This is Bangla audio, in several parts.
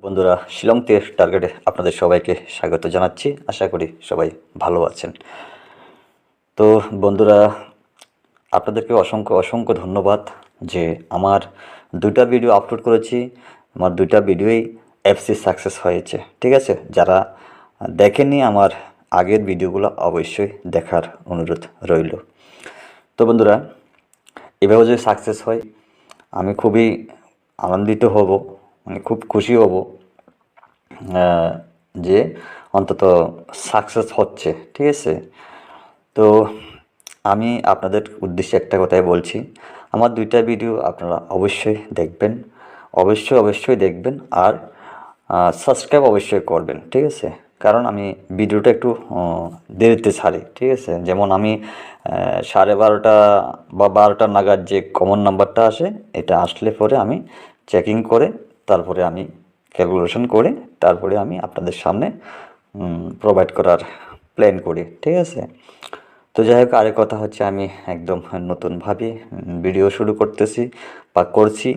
বন্ধুরা, শিলং তীর টার্গেটে আপনাদের সবাইকে স্বাগত জানাচ্ছি। আশা করি সবাই ভালো আছেন। তো বন্ধুরা, আপনাদেরকে অসংখ্য অসংখ্য ধন্যবাদ যে আমার 2টা ভিডিও আপলোড করেছি। আমার 2টা ভিডিওই এফসি সাকসেস হয়েছে। ঠিক আছে, যারা দেখেননি আমার আগের ভিডিওগুলো অবশ্যই দেখার অনুরোধ রইল। তো বন্ধুরা, এভাবে যদি সাকসেস হয় আমি খুবই আনন্দিত হব, মানে খুব খুশি হব যে অন্তত সাকসেস হচ্ছে। ঠিক আছে, তো আমি আপনাদের উদ্দেশ্যে একটা কথাই বলছি, আমার 2টা ভিডিও আপনারা অবশ্যই দেখবেন, অবশ্যই দেখবেন, আর সাবস্ক্রাইব অবশ্যই করবেন। ঠিক আছে, কারণ আমি ভিডিওটা একটু দেরিতে ছাড়ি। ঠিক আছে, যেমন আমি 12:30 বা 12টা নাগাদ যে কমন নাম্বারটা আসে, এটা আসলে পরে আমি চেকিং করে তারপরে আমি ক্যালকুলেশন করে তারপরে আমি আপনাদের সামনে প্রোভাইড করার প্ল্যান করি। ঠিক আছে, তো যাই হোক, আরেক কথা হচ্ছে আমি একদম নতুনভাবে ভিডিও শুরু করতেছি বা করছি।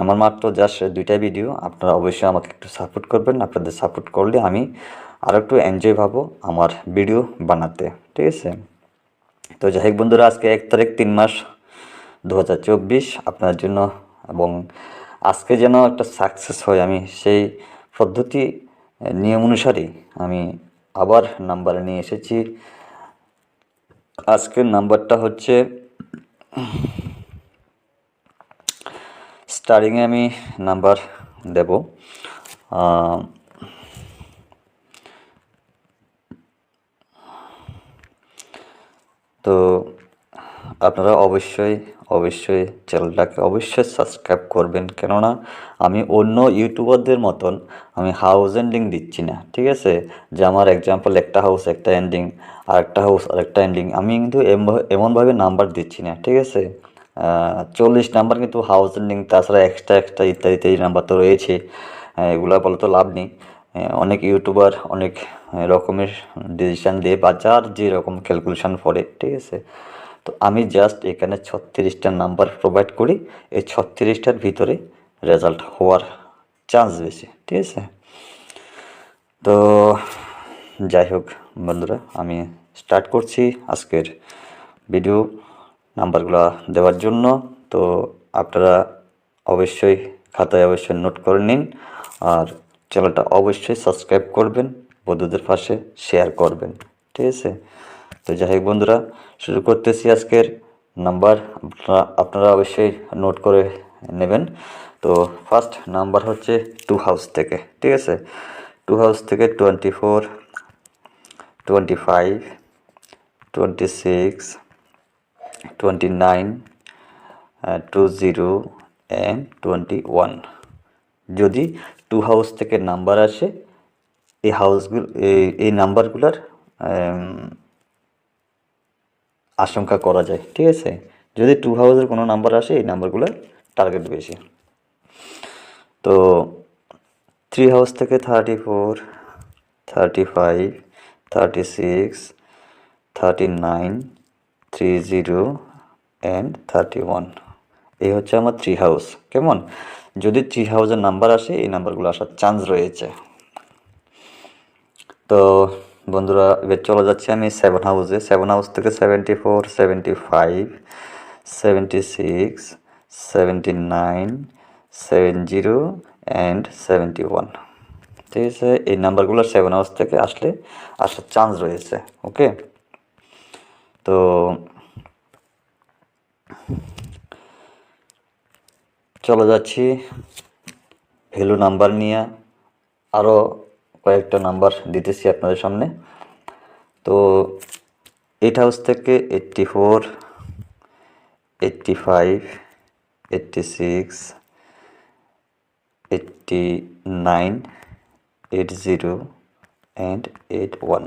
আমার মাত্র জাস্ট 2টা ভিডিও। আপনারা অবশ্যই আমাকে একটু সাপোর্ট করবেন। আপনাদের সাপোর্ট করলে আমি আরও একটু এনজয় পাবো আমার ভিডিও বানাতে। ঠিক আছে, তো যাই হোক বন্ধুরা, আজকে 1 তারিখ 3 মাস 2024 আপনার জন্য, এবং আজকে যেন একটা সাকসেস হয় আমি সেই পদ্ধতি নিয়ম অনুসারেই আমি আবার নাম্বার নিয়ে এসেছি। আজকের নাম্বারটা হচ্ছে, স্টার্টিংয়ে আমি নাম্বার দেব তো আপনারা অবশ্যই চ্যানেলটাকে অবশ্যই সাবস্ক্রাইব করবেন, কেননা আমি অন্য ইউটিউবারদের মতন আমি হাউস এন্ডিং দিচ্ছি না। ঠিক আছে, যে আমার এক্সাম্পল একটা হাউস একটা এন্ডিং, আর একটা হাউস আর একটা এন্ডিং, আমি কিন্তু এমনভাবে নাম্বার দিচ্ছি না। ঠিক আছে, 40 নাম্বার কিন্তু হাউস এন্ডিং, তাছাড়া এক্সট্রা ইত্যাদি ইত্যাদি নাম্বার তো রয়েছে। এগুলো বলে তো লাভ নেই। অনেক ইউটিউবার অনেক রকমের ডিসিশান দিয়ে বা যার যেরকম ক্যালকুলেশান করে। ঠিক আছে, তো আমি জাস্ট এখানে 36টা নাম্বার প্রোভাইড করি। এই 36টার ভিতরে রেজাল্ট হওয়ার চান্স বেশি। ঠিক আছে, তো যাই হোক বন্ধুরা, আমি স্টার্ট করছি আজকের ভিডিও নাম্বারগুলো দেওয়ার জন্য। তো আপনারা অবশ্যই খাতায় অবশ্যই নোট করে নিন, আর চ্যানেলটা অবশ্যই সাবস্ক্রাইব করবেন, বন্ধুদের পাশে শেয়ার করবেন। ঠিক আছে, তো যাই হোক বন্ধুরা, শুরু করতেছি আজকের নাম্বার। আপনারা অবশ্যই নোট করে নেবেন। তো ফার্স্ট নাম্বার হচ্ছে 2 হাউস থেকে। ঠিক আছে, 2 হাউস থেকে 24, 25, 26, 29, 20 and 21। যদি 2 হাউস থেকে নাম্বার আসে, এই হাউসগুলো এই নাম্বারগুলোর আশঙ্কা করা যায়। ঠিক আছে, যদি 2 হাউসের কোনো নাম্বার আসে, এই নাম্বারগুলোর টার্গেট বেশি। তো 3 হাউস থেকে 34, 35, 36, 39, 30 and 31। এই হচ্ছে আমার 3 হাউস। কেমন, যদি 3 হাউসের নাম্বার আসে, এই নাম্বারগুলো আসার চান্স রয়েছে। তো বন্ধুরা, এবার চলে যাচ্ছি আমি 7 হাউসে। 7 হাউস থেকে 74, 75, 76, 79, 70 and 71। ঠিক আছে, এই নাম্বারগুলো 7 হাউস থেকে আসার চান্স রয়েছে। ওকে, তো চলে যাচ্ছি ভ্যালু নাম্বার নিয়ে। আরও কয়েকটা নাম্বার দিতেছি আপনাদের সামনে। তো 8 হাউস থেকে 84, 85, 86, 89, 80 and 81।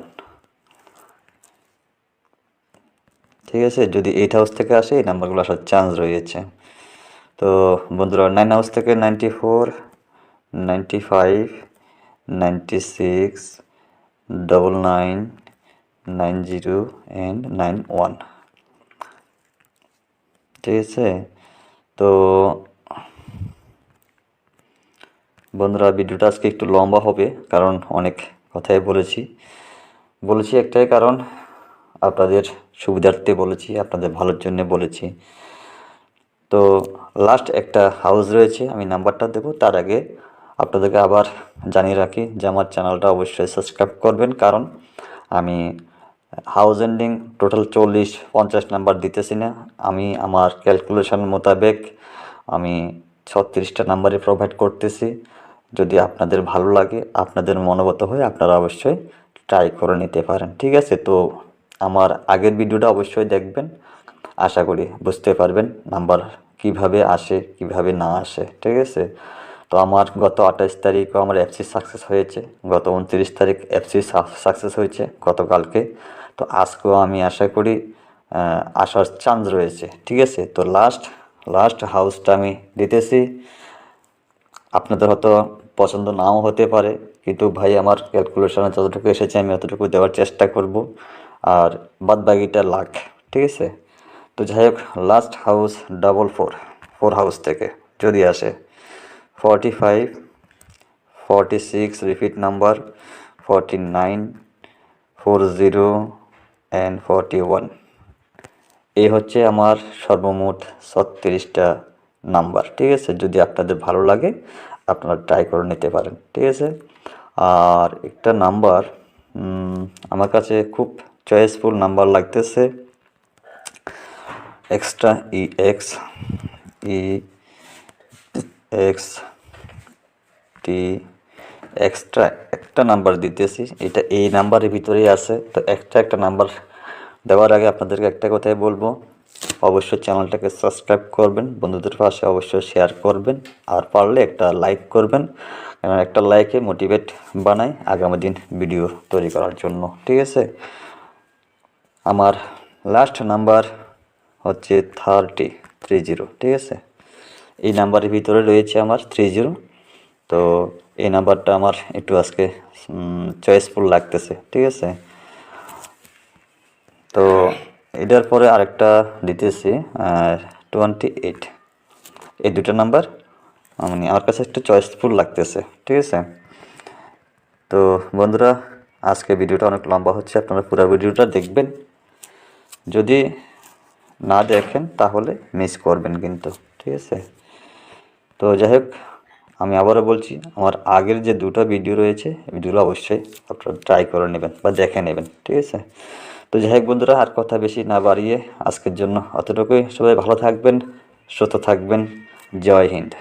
ঠিক আছে, যদি 8 হাউস থেকে আসে, এই নাম্বারগুলো আসার চান্স রয়েছে। তো বন্ধুরা, 9 হাউস থেকে 94, 95, 96, 99, 90 and 91। ঠিক আছে, তো বন্ধুরা ভিডিওটা আজকে একটু লম্বা হবে, কারণ অনেক কথাই বলেছি একটাই কারণ, আপনাদের সুবিধার্থে বলেছি, আপনাদের ভালোর জন্য বলেছি। তো লাস্ট একটা হাউস রয়েছে, আমি নাম্বারটা দেবো। তার আগে আপনাদেরকে আবার জানিয়ে রাখি যে আমার চ্যানেলটা অবশ্যই সাবস্ক্রাইব করবেন, কারণ আমি হাউস এন্ডিং টোটাল 40-50 নাম্বার দিতেছি না। আমি আমার ক্যালকুলেশন মোতাবেক আমি 36টা নাম্বারই প্রোভাইড করতেছি। যদি আপনাদের ভালো লাগে, আপনাদের মনোগত হয়ে আপনারা অবশ্যই ট্রাই করে নিতে পারেন, ঠিক আছে? তো আমার আগের ভিডিওটা অবশ্যই দেখবেন, আশা করি বুঝতে পারবেন নাম্বার কিভাবে আসে কিভাবে না আসে, ঠিক আছে? তো আমার গত 28 তারিখও আমার এফসি সাকসেস হয়েছে, গত 29 তারিখ এফসি সাকসেস হয়েছে গতকালকে। তো আজকেও আমি আশা করি আসার চান্স রয়েছে, ঠিক আছে? তো লাস্ট হাউসটা আমি দিতেছি। আপনাদের হয়তো পছন্দ নাও হতে পারে, কিন্তু ভাই আমার ক্যালকুলেশনে যতটুকু এসেছে আমি অতটুকু দেওয়ার চেষ্টা করব, আর বাদ বাকিটা লাখ, ঠিক আছে? তো যাই হোক, লাস্ট হাউস 4 হাউস থেকে যদি আসে 45, 46 রিপিট নাম্বার, 49, 40 অ্যান্ড 41। এই হচ্ছে আমার সর্বমোট 36টা নাম্বার, ঠিক আছে? যদি আপনাদের ভালো লাগে আপনারা ট্রাই করে নিতে পারেন, ঠিক আছে? আর একটা নাম্বার আমার কাছে খুব চয়েসফুল নাম্বার লাগতেছে, এক্সট্রা এক্সট্রা একটা নাম্বার দিতেছি। এটা এই নাম্বারের ভিতরেই আছে। তো একটা নাম্বার দেওয়ার আগে আপনাদেরকে একটা কথাই বলবো, অবশ্যই চ্যানেলটাকে সাবস্ক্রাইব করবেন, বন্ধুদের পাশে অবশ্যই শেয়ার করবেন, আর পারলে একটা লাইক করবেন, কারণ একটা লাইকে মোটিভেট বানায় আগামী দিন ভিডিও তৈরি করার জন্য, ঠিক আছে? আমার লাস্ট নাম্বার হচ্ছে 30, ঠিক আছে? এই নাম্বারের ভিতরে রয়েছে আমার 30। তো এই নাম্বারটা আমার একটু আজকে চয়েসফুল লাগতেছে, ঠিক আছে? তো এটার পরে আরেকটা দিতেছি 28। এই দুটো নাম্বার মানে আমার কাছে একটু চয়েসফুল লাগতেছে, ঠিক আছে? তো বন্ধুরা, আজকে ভিডিওটা অনেক লম্বা হচ্ছে, আপনারা পুরো ভিডিওটা দেখবেন। যদি না দেখেন তাহলে মিস করবেন কিন্তু, ঠিক আছে? তো যাই হোক, আমি আবারও বলছি, আমার আগের যে দুটো ভিডিও রয়েছে ভিডিওগুলো অবশ্যই আপনারা ট্রাই করে নেবেন বা দেখে নেবেন, ঠিক আছে? তো যাই হোক বন্ধুরা, আর কথা বেশি না বাড়িয়ে আজকের জন্য অতটুকুই। সবাই ভালো থাকবেন, সুস্থ থাকবেন। জয় হিন্দ।